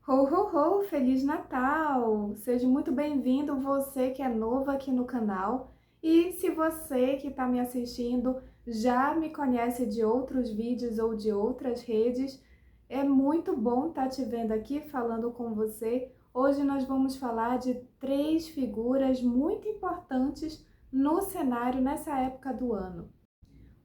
Ho, ho, ho! Feliz Natal! Seja muito bem-vindo você que é novo aqui no canal. E se você que está me assistindo já me conhece de outros vídeos ou de outras redes, é muito bom estar te vendo aqui falando com você. Hoje nós vamos falar de três figuras muito importantes no cenário nessa época do ano.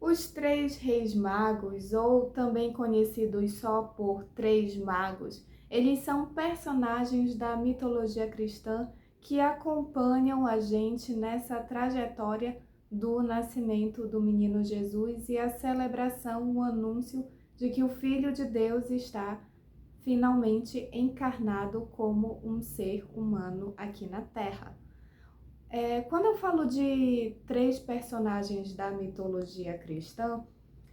Os Três Reis Magos, ou também conhecidos só por Três Magos, eles são personagens da mitologia cristã que acompanham a gente nessa trajetória do nascimento do menino Jesus e a celebração, o anúncio de que o Filho de Deus está finalmente encarnado como um ser humano aqui na Terra. Quando eu falo de três personagens da mitologia cristã,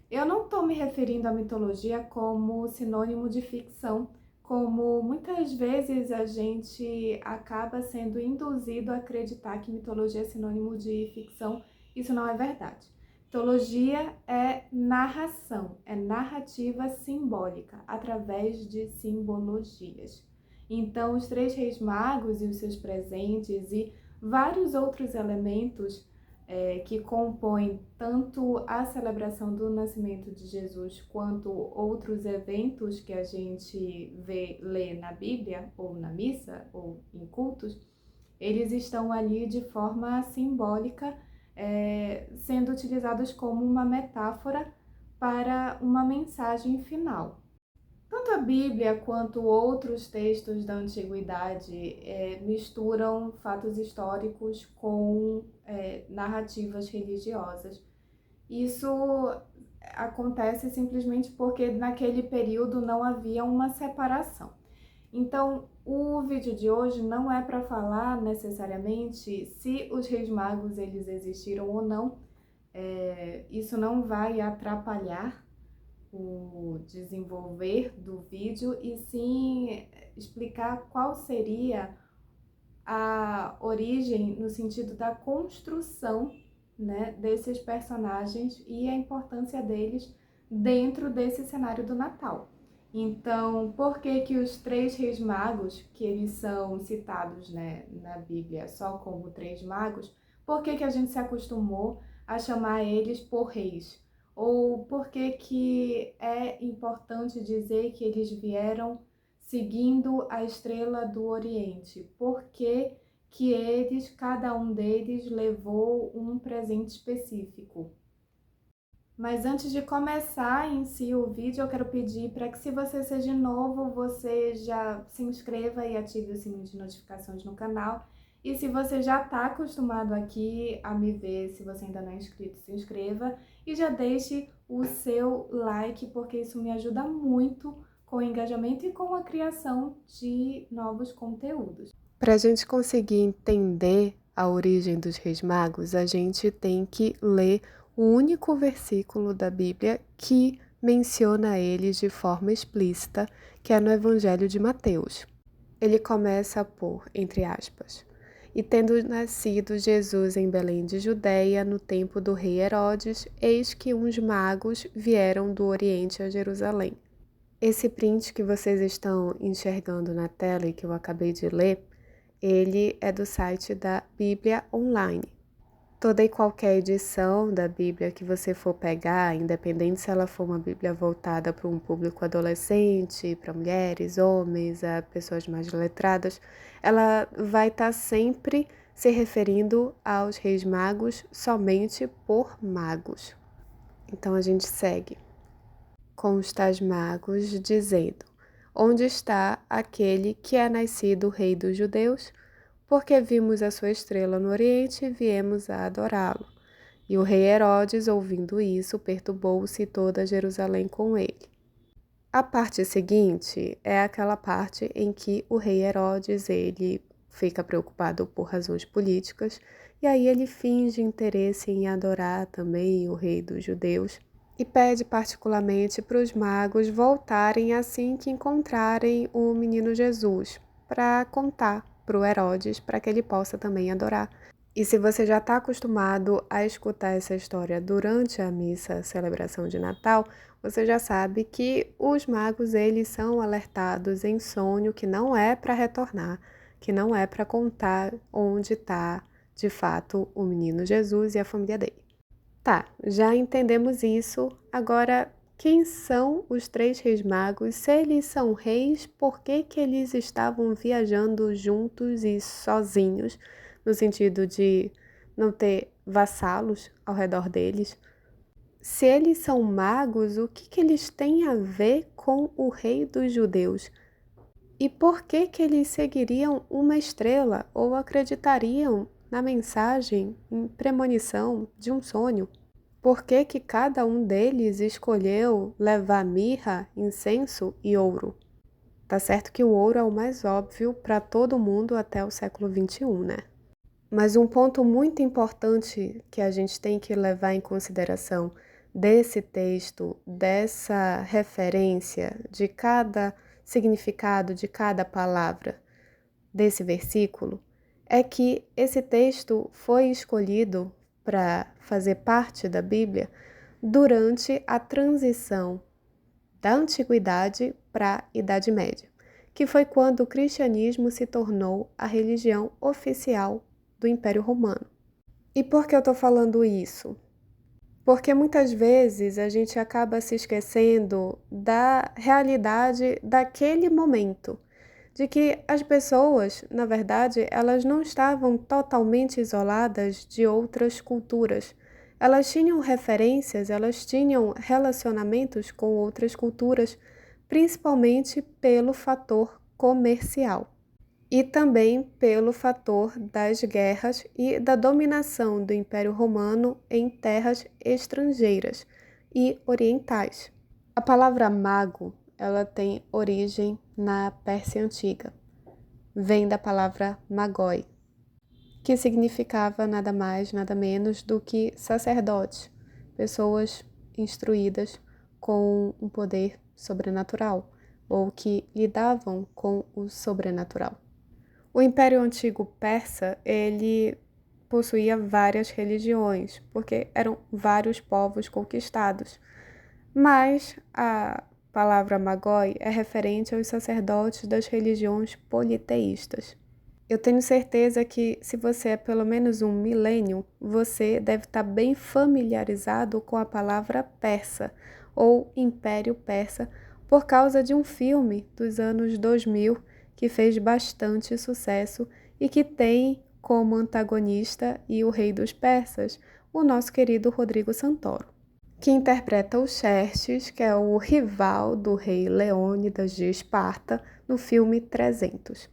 eu não estou me referindo à mitologia como sinônimo de ficção, como muitas vezes a gente acaba sendo induzido a acreditar que mitologia é sinônimo de ficção. Isso não é verdade. Mitologia é narração, é narrativa simbólica, através de simbologias. Então, os três reis magos e os seus presentes e vários outros elementos que compõem tanto a celebração do nascimento de Jesus quanto outros eventos que a gente lê na Bíblia, ou na missa, ou em cultos, eles estão ali de forma simbólica, sendo utilizados como uma metáfora para uma mensagem final. Tanto a Bíblia quanto outros textos da antiguidade misturam fatos históricos com narrativas religiosas. Isso acontece simplesmente porque naquele período não havia uma separação. Então, o vídeo de hoje não é para falar necessariamente se os reis magos eles existiram ou não. Isso não vai atrapalhar o desenvolver do vídeo e sim explicar qual seria a origem no sentido da construção, né, desses personagens e a importância deles dentro desse cenário do Natal. Então, por que que os três reis magos, que eles são citados, né, na Bíblia só como três magos, por que que a gente se acostumou a chamar eles por reis? Ou por que que é importante dizer que eles vieram seguindo a estrela do Oriente? Por que que eles, cada um deles, levou um presente específico? Mas antes de começar em si o vídeo, eu quero pedir para que, se você seja novo, você já se inscreva e ative o sininho de notificações no canal. E se você já está acostumado aqui a me ver, se você ainda não é inscrito, se inscreva e já deixe o seu like, porque isso me ajuda muito com o engajamento e com a criação de novos conteúdos. Para a gente conseguir entender a origem dos Reis Magos, a gente tem que ler o único versículo da Bíblia que menciona eles de forma explícita, que é no Evangelho de Mateus. Ele começa por, entre aspas, "E tendo nascido Jesus em Belém de Judeia, no tempo do rei Herodes, eis que uns magos vieram do Oriente a Jerusalém." Esse print que vocês estão enxergando na tela e que eu acabei de ler, ele é do site da Bíblia Online. Toda e qualquer edição da Bíblia que você for pegar, independente se ela for uma Bíblia voltada para um público adolescente, para mulheres, homens, a pessoas mais letradas, ela vai estar sempre se referindo aos reis magos somente por magos. Então a gente segue com os tais magos, dizendo: "Onde está aquele que é nascido rei dos judeus? Porque vimos a sua estrela no Oriente e viemos a adorá-lo." E o rei Herodes, ouvindo isso, perturbou-se toda Jerusalém com ele. A parte seguinte é aquela parte em que o rei Herodes, ele fica preocupado por razões políticas, e aí ele finge interesse em adorar também o rei dos judeus, e pede particularmente para os magos voltarem assim que encontrarem o menino Jesus, para contar para o Herodes, para que ele possa também adorar. E se você já está acostumado a escutar essa história durante a missa, a celebração de Natal, você já sabe que os magos eles são alertados em sonho que não é para retornar, que não é para contar onde está de fato o menino Jesus e a família dele. Tá, já entendemos isso. Agora, quem são os três reis magos? Se eles são reis, por que que eles estavam viajando juntos e sozinhos, no sentido de não ter vassalos ao redor deles? Se eles são magos, o que que eles têm a ver com o rei dos judeus? E por que que eles seguiriam uma estrela ou acreditariam na mensagem em premonição de um sonho? Por que que cada um deles escolheu levar mirra, incenso e ouro? Tá certo que o ouro é o mais óbvio para todo mundo até o século XXI, né? Mas um ponto muito importante que a gente tem que levar em consideração desse texto, dessa referência de cada significado de cada palavra desse versículo, é que esse texto foi escolhido para fazer parte da Bíblia durante a transição da Antiguidade para a Idade Média, que foi quando o cristianismo se tornou a religião oficial do Império Romano. E por que eu estou falando isso? Porque muitas vezes a gente acaba se esquecendo da realidade daquele momento, de que as pessoas, na verdade, elas não estavam totalmente isoladas de outras culturas. Elas tinham referências, elas tinham relacionamentos com outras culturas, principalmente pelo fator comercial e também pelo fator das guerras e da dominação do Império Romano em terras estrangeiras e orientais. A palavra mago, ela tem origem na Pérsia Antiga. Vem da palavra magoi, que significava nada mais, nada menos do que sacerdote, pessoas instruídas com um poder sobrenatural ou que lidavam com o sobrenatural. O Império Antigo Persa, ele possuía várias religiões, porque eram vários povos conquistados. Mas a palavra magoi é referente aos sacerdotes das religiões politeístas. Eu tenho certeza que, se você é pelo menos um milênio, você deve estar bem familiarizado com a palavra persa ou Império Persa por causa de um filme dos anos 2000 que fez bastante sucesso e que tem como antagonista e o rei dos persas, o nosso querido Rodrigo Santoro, que interpreta o Xerxes, que é o rival do rei Leônidas de Esparta, no filme 300.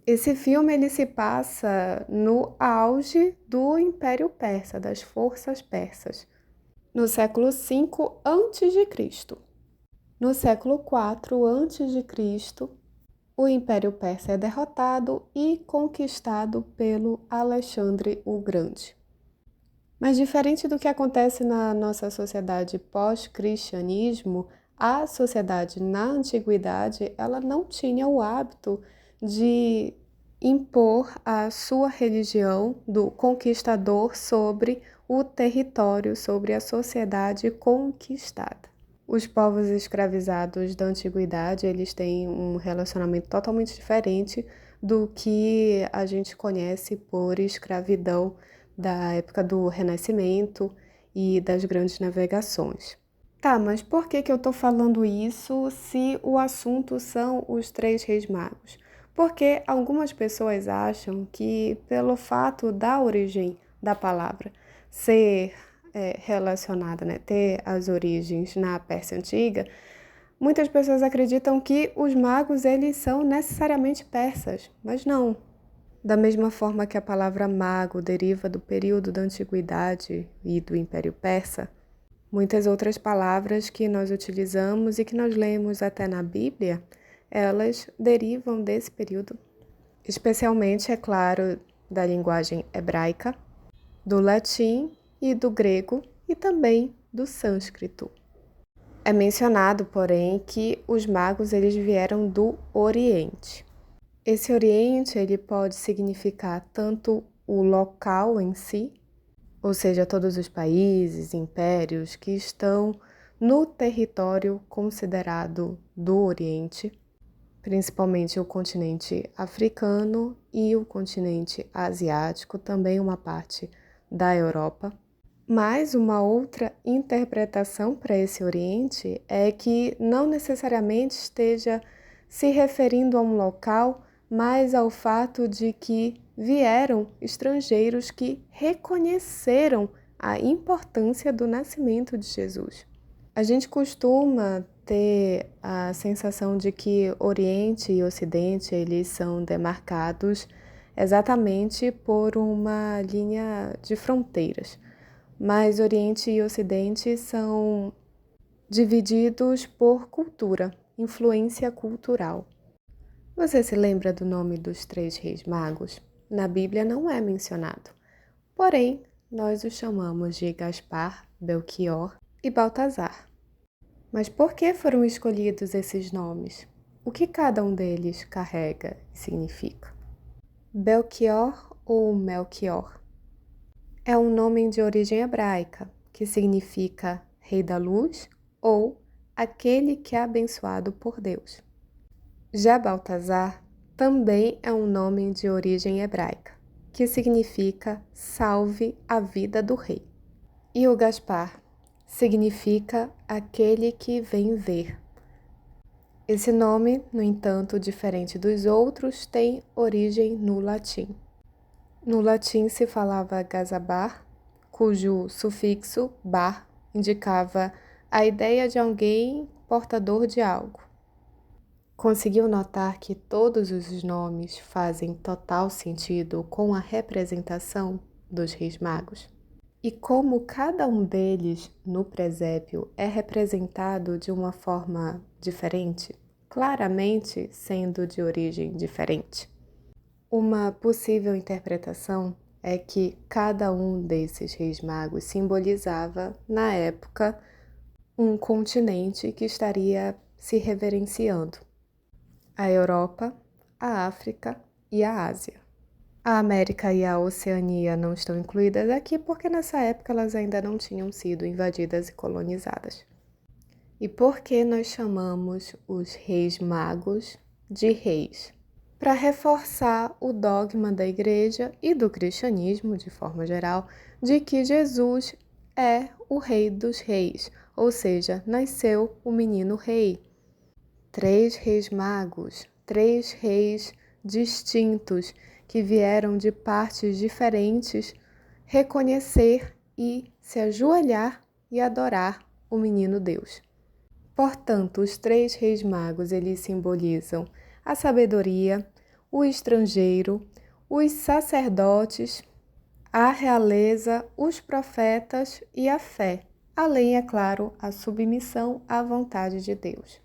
Esse filme ele se passa no auge do Império Persa, das forças persas, no século V a.C. No século IV a.C., o Império Persa é derrotado e conquistado pelo Alexandre o Grande. Mas diferente do que acontece na nossa sociedade pós-cristianismo, a sociedade na antiguidade ela não tinha o hábito de impor a sua religião do conquistador sobre o território, sobre a sociedade conquistada. Os povos escravizados da antiguidade, eles têm um relacionamento totalmente diferente do que a gente conhece por escravidão da época do Renascimento e das grandes navegações. Tá, mas por que eu tô falando isso se o assunto são os três reis magos? Porque algumas pessoas acham que pelo fato da origem da palavra ser relacionada, né, ter as origens na Pérsia Antiga, muitas pessoas acreditam que os magos eles são necessariamente persas, mas não. Da mesma forma que a palavra mago deriva do período da Antiguidade e do Império Persa, muitas outras palavras que nós utilizamos e que nós lemos até na Bíblia, elas derivam desse período, especialmente, é claro, da linguagem hebraica, do latim e do grego e também do sânscrito. É mencionado, porém, que os magos eles vieram do Oriente. Esse Oriente ele pode significar tanto o local em si, ou seja, todos os países, impérios que estão no território considerado do Oriente, principalmente o continente africano e o continente asiático, também uma parte da Europa. Mas uma outra interpretação para esse Oriente é que não necessariamente esteja se referindo a um local, mas ao fato de que vieram estrangeiros que reconheceram a importância do nascimento de Jesus. A gente costuma ter a sensação de que Oriente e Ocidente eles são demarcados exatamente por uma linha de fronteiras. Mas Oriente e Ocidente são divididos por cultura, influência cultural. Você se lembra do nome dos 3 reis magos? Na Bíblia não é mencionado. Porém, nós os chamamos de Gaspar, Belchior e Baltazar. Mas por que foram escolhidos esses nomes? O que cada um deles carrega e significa? Belchior ou Melchior é um nome de origem hebraica, que significa Rei da Luz ou aquele que é abençoado por Deus. Já Baltazar também é um nome de origem hebraica, que significa Salve a vida do rei. E o Gaspar significa aquele que vem ver. Esse nome, no entanto, diferente dos outros, tem origem no latim. No latim se falava Gazabar, cujo sufixo bar indicava a ideia de alguém portador de algo. Conseguiu notar que todos os nomes fazem total sentido com a representação dos Reis Magos? E como cada um deles no presépio é representado de uma forma diferente, claramente sendo de origem diferente? Uma possível interpretação é que cada um desses reis magos simbolizava, na época, um continente que estaria se reverenciando: a Europa, a África e a Ásia. A América e a Oceania não estão incluídas aqui porque nessa época elas ainda não tinham sido invadidas e colonizadas. E por que nós chamamos os reis magos de reis? Para reforçar o dogma da Igreja e do cristianismo, de forma geral, de que Jesus é o Rei dos Reis, ou seja, nasceu o menino rei. 3 reis magos, 3 reis distintos que vieram de partes diferentes reconhecer e se ajoelhar e adorar o menino Deus. Portanto, os 3 reis magos, eles simbolizam a sabedoria, o estrangeiro, os sacerdotes, a realeza, os profetas e a fé, além, é claro, a submissão à vontade de Deus.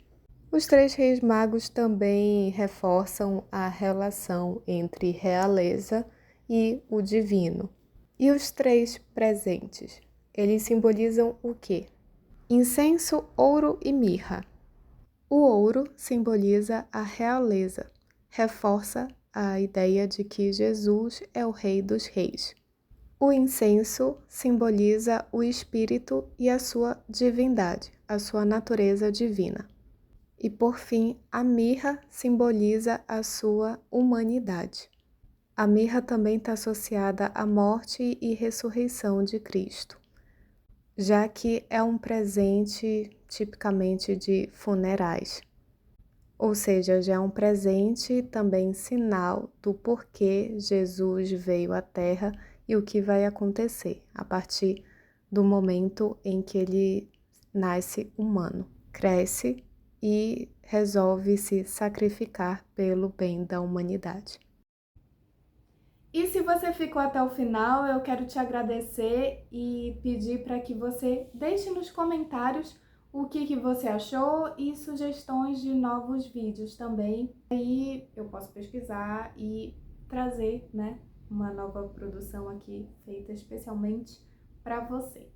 Os 3 reis magos também reforçam a relação entre realeza e o divino. E os 3 presentes, eles simbolizam o quê? Incenso, ouro e mirra. O ouro simboliza a realeza, reforça a ideia de que Jesus é o Rei dos Reis. O incenso simboliza o Espírito e a sua divindade, a sua natureza divina. E, por fim, a mirra simboliza a sua humanidade. A mirra também está associada à morte e ressurreição de Cristo, já que é um presente tipicamente de funerais. Ou seja, já é um presente também sinal do porquê Jesus veio à Terra e o que vai acontecer a partir do momento em que ele nasce humano, cresce e resolve se sacrificar pelo bem da humanidade. E se você ficou até o final, eu quero te agradecer e pedir para que você deixe nos comentários o que você achou e sugestões de novos vídeos também. Aí eu posso pesquisar e trazer, né, uma nova produção aqui feita especialmente para você.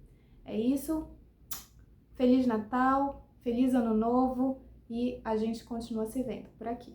É isso. Feliz Natal, feliz Ano Novo e a gente continua se vendo por aqui.